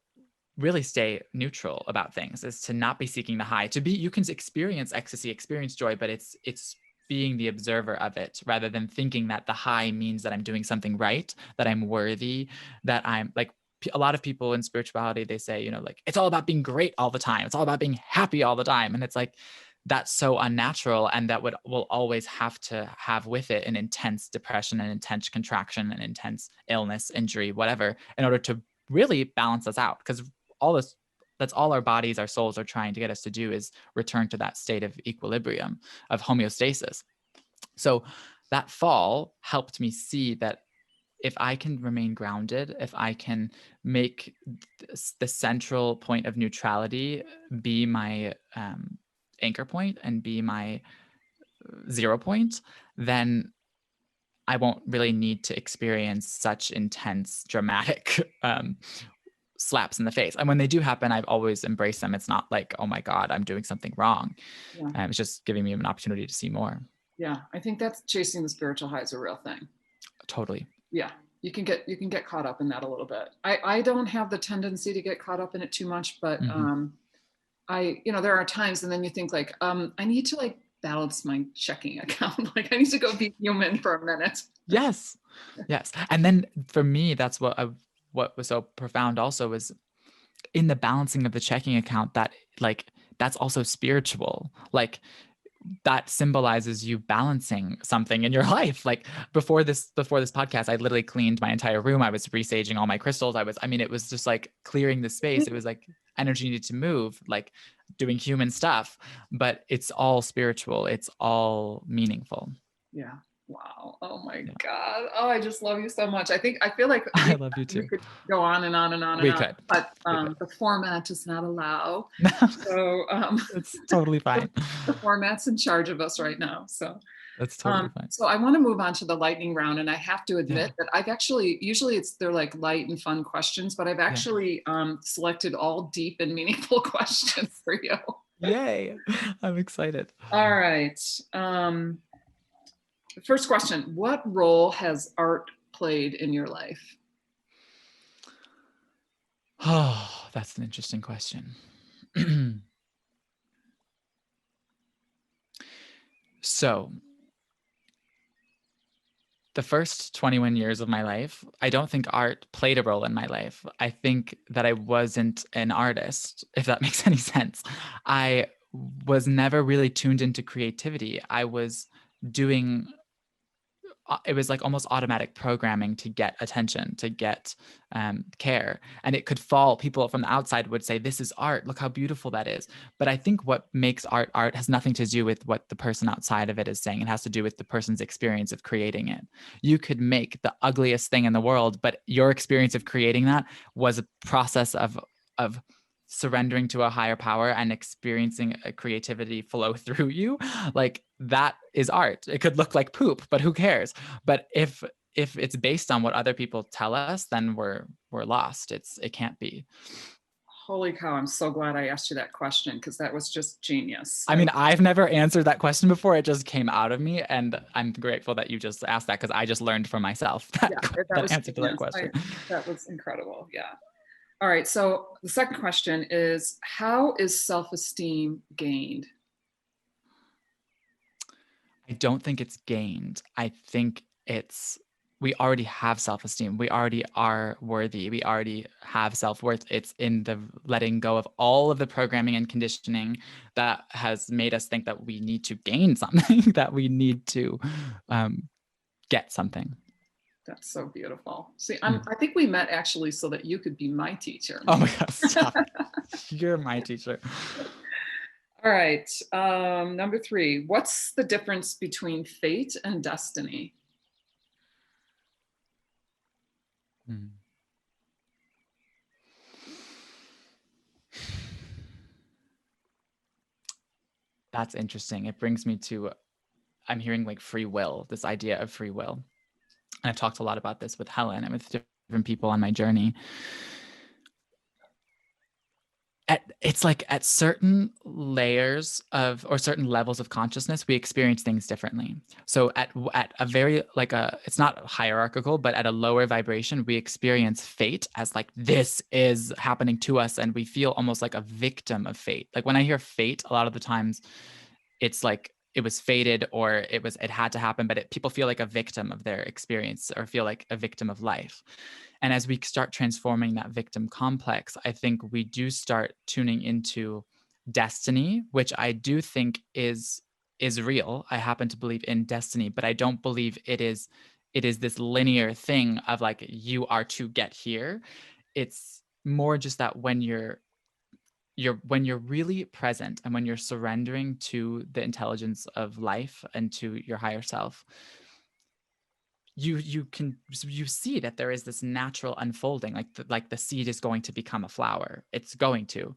really stay neutral about things, is to not be seeking the high. You can experience ecstasy, experience joy, but it's being the observer of it rather than thinking that the high means that I'm doing something right, that I'm worthy, that I'm like, a lot of people in spirituality, they say, like, it's all about being great all the time. It's all about being happy all the time. And it's like, that's so unnatural. And that will always have to have with it an intense depression, an intense contraction, an intense illness, injury, whatever, in order to really balance us out. Because that's all our bodies, our souls are trying to get us to do, is return to that state of equilibrium, of homeostasis. So that fall helped me see that if I can remain grounded, if I can make the central point of neutrality be my anchor point and be my 0 point, then I won't really need to experience such intense, dramatic slaps in the face. And when they do happen, I've always embraced them. It's not like, oh my God, I'm doing something wrong. Yeah. It's just giving me an opportunity to see more. Yeah. I think that's chasing the spiritual high is a real thing. Totally. Yeah. You can get caught up in that a little bit. I don't have the tendency to get caught up in it too much, but there are times, and then you think like, I need to like balance my checking account. Like I need to go be human for a minute. Yes. And then for me, that's what was so profound also, was in the balancing of the checking account, that like, that's also spiritual. Like, that symbolizes you balancing something in your life. Like before this podcast, I literally cleaned my entire room. I was resaging all my crystals. It was just like clearing the space. It was like energy needed to move, like doing human stuff, but it's all spiritual. It's all meaniful. Yeah. Wow. Oh my God. Oh, I just love you so much. I feel like I love you too. we could go on and on and on We and on, could. but the format does not allow. So it's totally fine. The format's in charge of us right now. So that's totally fine. So I want to move on to the lightning round, and I have to admit that I've actually, usually they're like light and fun questions, but I've actually selected all deep and meaningful questions for you. Yay. I'm excited. All right. First question, what role has art played in your life? Oh, that's an interesting question. So the first 21 years of my life, I don't think art played a role in my life. I think that I wasn't an artist, if that makes any sense. I was never really tuned into creativity. I was doing, it was like almost automatic programming to get attention, to get care. And it could fall, people from the outside would say, this is art, look how beautiful that is. But I think what makes art has nothing to do with what the person outside of it is saying. It has to do with the person's experience of creating it. You could make the ugliest thing in the world, but your experience of creating that was a process of surrendering to a higher power and experiencing a creativity flow through you. Like, that is art. It could look like poop, but who cares? But if it's based on what other people tell us, then we're lost. It can't be. Holy cow, I'm so glad I asked you that question, because that was just genius. I mean, I've never answered that question before. It just came out of me, and I'm grateful that you just asked that, because I just learned from myself that answer to that question. That was incredible. Yeah. All right. So the second question is, how is self-esteem gained? I don't think it's gained. I think it's we already have self-esteem. We already are worthy. We already have self-worth. It's in the letting go of all of the programming and conditioning that has made us think that we need to gain something, that we need to get something. That's so beautiful. See, Mm. I think we met actually so that you could be my teacher. Oh my God, stop. You're my teacher. All right. Number 3, what's the difference between fate and destiny? Mm. That's interesting. It brings me to, I'm hearing like free will, this idea of free will. And I've talked a lot about this with Helen and with different people on my journey. It's like at certain layers of, or certain levels of consciousness, we experience things differently. So at a very, like it's not hierarchical, but at a lower vibration, we experience fate as like, this is happening to us. And we feel almost like a victim of fate. Like when I hear fate, a lot of the times it's like, it was fated or it had to happen, but people feel like a victim of their experience or feel like a victim of life. And as we start transforming that victim complex, I think we do start tuning into destiny, which I do think is real. I happen to believe in destiny, but I don't believe it is this linear thing of like, you are to get here. It's more just that when you're really present and when you're surrendering to the intelligence of life and to your higher self, you see that there is this natural unfolding, like the seed is going to become a flower. It's going to.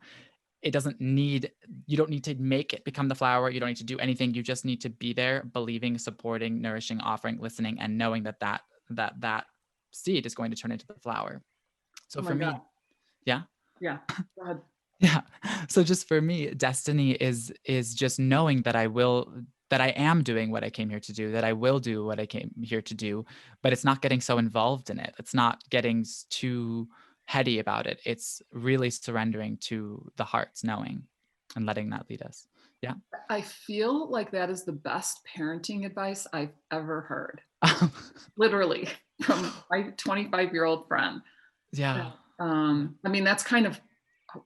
It doesn't need, you don't need to make it become the flower. You don't need to do anything. You just need to be there, believing, supporting, nourishing, offering, listening, and knowing that seed is going to turn into the flower. So Oh for my me, God. yeah. Yeah. Go ahead. Yeah. So just for me, destiny is just knowing that I am doing what I came here to do, that I will do what I came here to do, but it's not getting so involved in it. It's not getting too heady about it. It's really surrendering to the heart's knowing and letting that lead us. Yeah. I feel like that is the best parenting advice I've ever heard. Literally from my 25-year-old friend. Yeah. I mean, that's kind of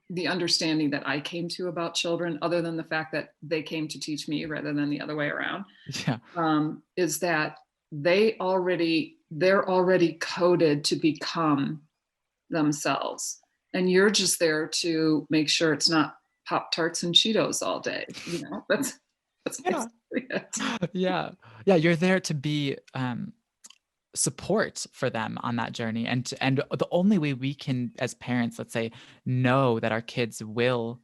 the understanding that I came to about children, other than the fact that they came to teach me rather than the other way around, Yeah. is that they're already coded to become themselves. And you're just there to make sure it's not Pop-Tarts and Cheetos all day. You know, that's Yeah. basically it. Yeah. Yeah. You're there to be support for them on that journey, and the only way we can as parents, let's say, know that our kids will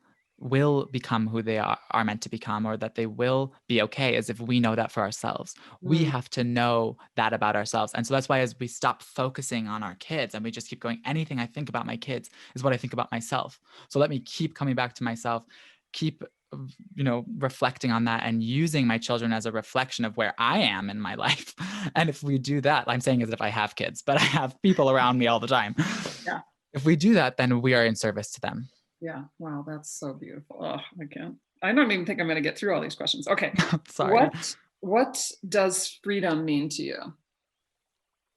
become who they are meant to become, or that they will be okay, is if we know that for ourselves. We Mm, have to know that about ourselves. And so that's why, as we stop focusing on our kids and we just keep going, anything I think about my kids is what I think about myself, so let me keep coming back to myself, keep reflecting on that and using my children as a reflection of where I am in my life. And if we do that, I'm saying as if I have kids, but I have people around me all the time. yeah. If we do that, then we are in service to them. Yeah. Wow. That's so beautiful. Oh, I don't even think I'm going to get through all these questions. Okay. Sorry. What does freedom mean to you?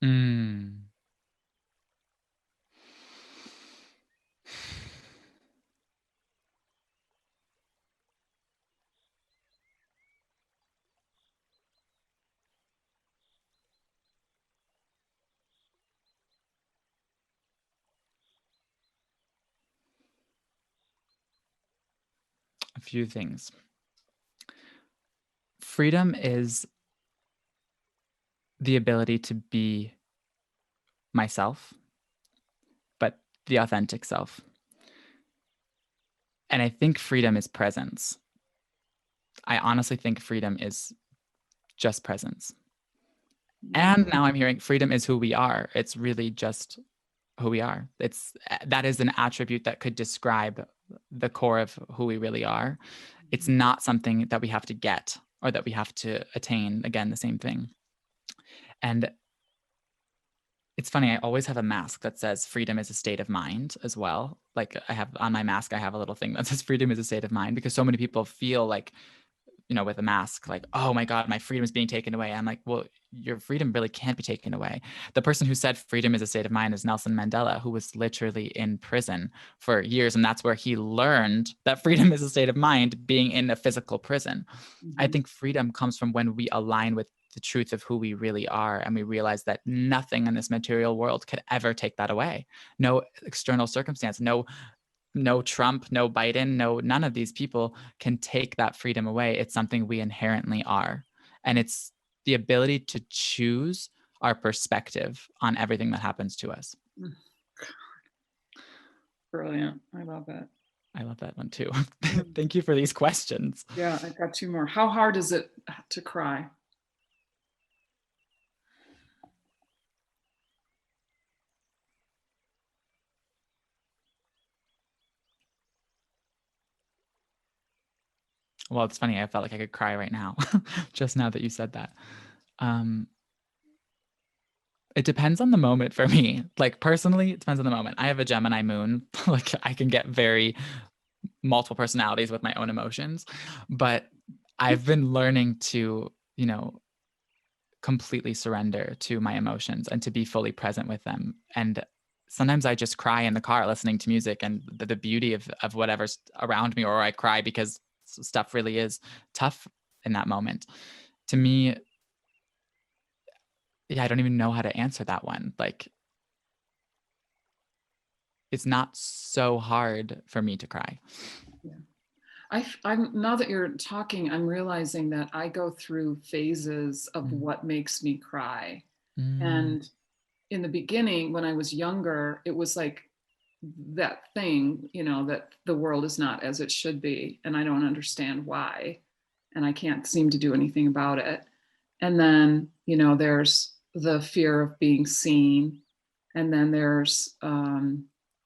Mm. A few things. Freedom is the ability to be myself, but the authentic self. And I think freedom is presence. I honestly think freedom is just presence. And now I'm hearing freedom is who we are. It's really just who we are. That is an attribute that could describe the core of who we really are. It's not something that we have to get or that we have to attain. Again, the same thing. And it's funny, I always have a mask that says freedom is a state of mind as well. Like I have on my mask, I have a little thing that says freedom is a state of mind, because so many people feel like with a mask, like, oh my God, my freedom is being taken away. I'm like, well, your freedom really can't be taken away. The person who said freedom is a state of mind is Nelson Mandela, who was literally in prison for years. And that's where he learned that freedom is a state of mind, being in a physical prison. I think freedom comes from when we align with the truth of who we really are, and we realize that nothing in this material world could ever take that away. No external circumstance, no Trump, no Biden, none of these people can take that freedom away. It's something we inherently are. And it's the ability to choose our perspective on everything that happens to us. Brilliant. I love it. I love that one too. Thank you for these questions. Yeah, I've got two more. How hard is it to cry? Well, it's funny. I felt like I could cry right now, just now that you said that. It depends on the moment for me. Like personally, it depends on the moment. I have a Gemini moon. Like I can get very multiple personalities with my own emotions, but I've been learning to, completely surrender to my emotions and to be fully present with them. And sometimes I just cry in the car listening to music and the beauty of whatever's around me, or I cry because stuff really is tough in that moment. To me, yeah, I don't even know how to answer that one. Like, it's not so hard for me to cry. Yeah. I'm now that you're talking, I'm realizing that I go through phases of what makes me cry. And in the beginning, when I was younger, it was like that thing, that the world is not as it should be, and I don't understand why, and I can't seem to do anything about it. And then, there's the fear of being seen, and then there's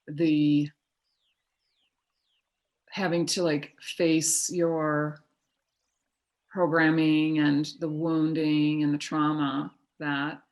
the having to like face your programming and the wounding and the trauma that.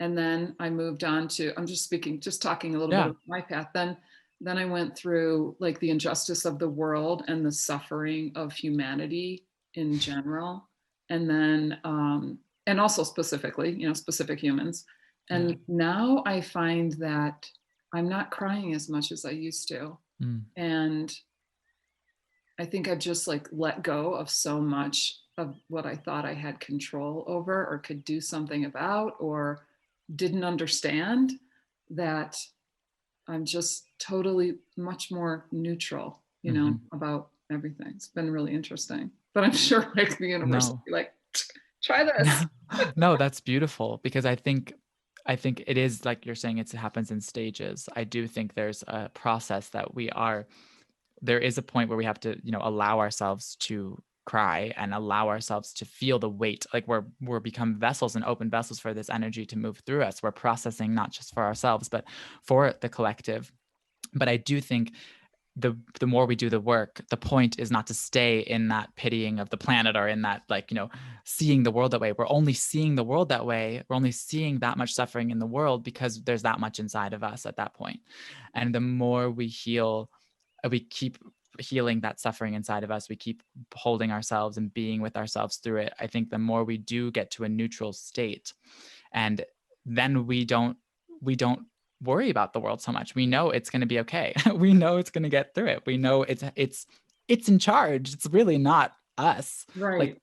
And then I moved on to, I'm just talking a little bit of my path. Then I went through like the injustice of the world and the suffering of humanity in general. And then, and also specifically, specific humans. And now I find that I'm not crying as much as I used to. And I think I've just like let go of so much of what I thought I had control over or could do something about or didn't understand, that I'm just totally much more neutral, about everything. It's been really interesting. But I'm sure like the universe will be like, try this. No, that's beautiful, because I think it is like you're saying, it happens in stages. I do think there's a process that there is a point where we have to, allow ourselves to cry and allow ourselves to feel the weight. Like we're become vessels and open vessels for this energy to move through us. We're processing not just for ourselves, but for the collective. But I do think the more we do the work, the point is not to stay in that pitying of the planet or in that, like, seeing the world that way. We're only seeing the world that way. We're only seeing that much suffering in the world because there's that much inside of us at that point. And the more we heal, we keep healing that suffering inside of us, we keep holding ourselves and being with ourselves through it. I think the more we do get to a neutral state, and then we don't worry about the world so much. We know it's going to be okay. We know it's going to get through it. We know it's in charge. It's really not us. Right.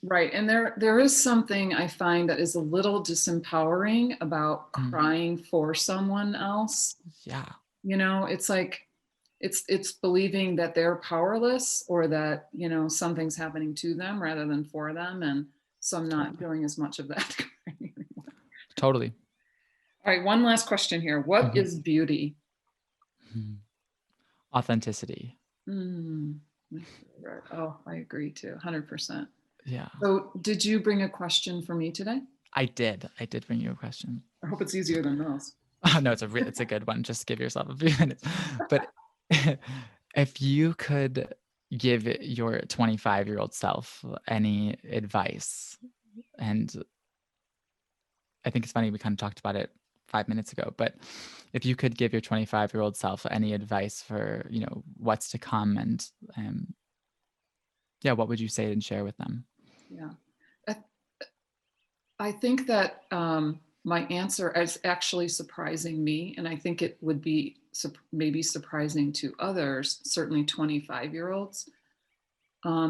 Right. And there is something I find that is a little disempowering about crying for someone else. Yeah. It's like it's believing that they're powerless or that, something's happening to them rather than for them. And so I'm not doing as much of that anymore. Totally. All right, one last question here. What is beauty? Authenticity. Oh, I agree too, 100%. Yeah. So did you bring a question for me today? I did bring you a question. I hope it's easier than those. Oh, no, it's a good one. Just give yourself a few minutes. But if you could give your 25-year-old self any advice, and I think it's funny, we kind of talked about it 5 minutes ago, but if you could give your 25-year-old self any advice for, what's to come and Yeah, what would you say and share with them? Yeah. I, I think that my answer is actually surprising me, and I think it would be maybe surprising to others, certainly 25-year-olds,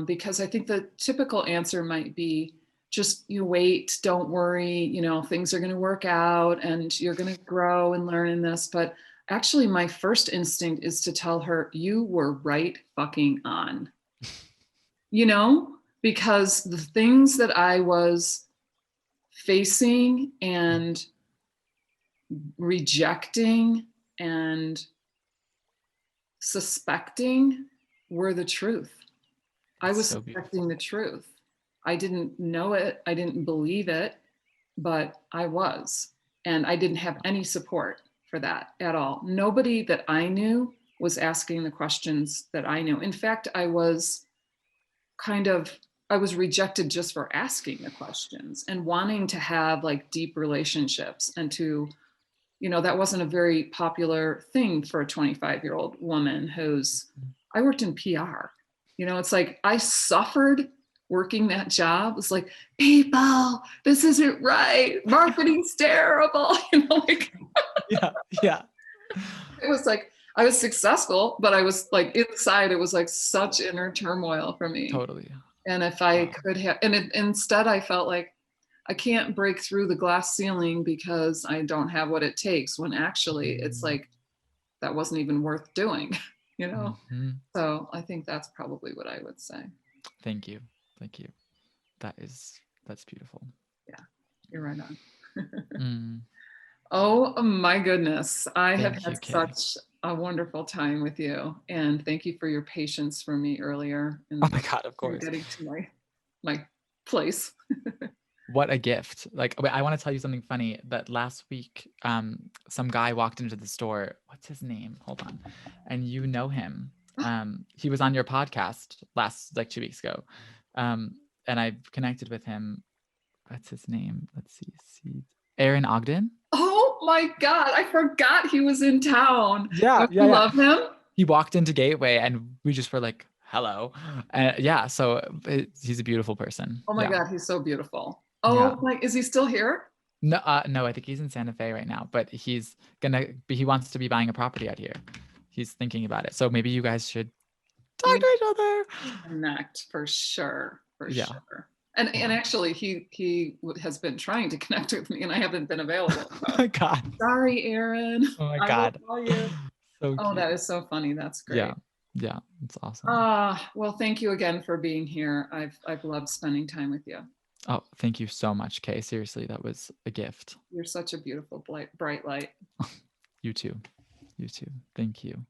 because I think the typical answer might be just you wait, don't worry, you know, things are going to work out and you're going to grow and learn in this. But actually, my first instinct is to tell her, you were right fucking on, you know, because the things that I was facing and rejecting and suspecting were the truth. I That's was so suspecting beautiful. the truth. I didn't know it. I didn't believe it, but I was. And I didn't have any support for that at all. Nobody that I knew was asking the questions that I knew. In fact, I was rejected just for asking the questions and wanting to have like deep relationships and to, you know, that wasn't a very popular thing for a 25-year-old woman I worked in PR. You know, it's like I suffered working that job. It's like, people, this isn't right. Marketing's terrible. You know, like Yeah, yeah. it was like I was successful, but I was like inside, it was like such inner turmoil for me. Totally. And if I Wow. could have, instead I felt like I can't break through the glass ceiling because I don't have what it takes, when actually it's Mm, like that wasn't even worth doing, you know? mhm. So I think that's probably what I would say. Thank you. Thank you. That's beautiful. Yeah, you're right on. Mm, Oh my goodness. I have thank had you, Kay. such a wonderful time with you. And thank you for your patience for me earlier Oh in my God, of course. getting to my place. What a gift. Like, wait, I want to tell you something funny that last week, some guy walked into the store. What's his name? Hold on. And you know him. He was on your podcast like 2 weeks ago. And I connected with him. What's his name? Let's see. Aaron Ogden. Oh my God. I forgot he was in town. Yeah, Don't yeah, you yeah. love him? He walked into Gateway and we just were like, hello. Yeah, so he's a beautiful person. Oh my Yeah. God. He's so beautiful. Yeah. Oh my, is he still here? No, no, I think he's in Santa Fe right now, but he wants to be buying a property out here. He's thinking about it. So maybe you guys should talk We to each other. connect for sure. For Yeah. sure. And Yeah. actually he has been trying to connect with me and I haven't been available. Oh So my God. sorry, Aaron. Oh my I will God. call you. So Oh, cute. that is so funny. That's Yeah. great. Yeah. It's awesome. Well, thank you again for being here. I've loved spending time with you. Oh, thank you so much, Kay. Seriously, that was a gift. You're such a beautiful bright light. You too. You too. Thank you.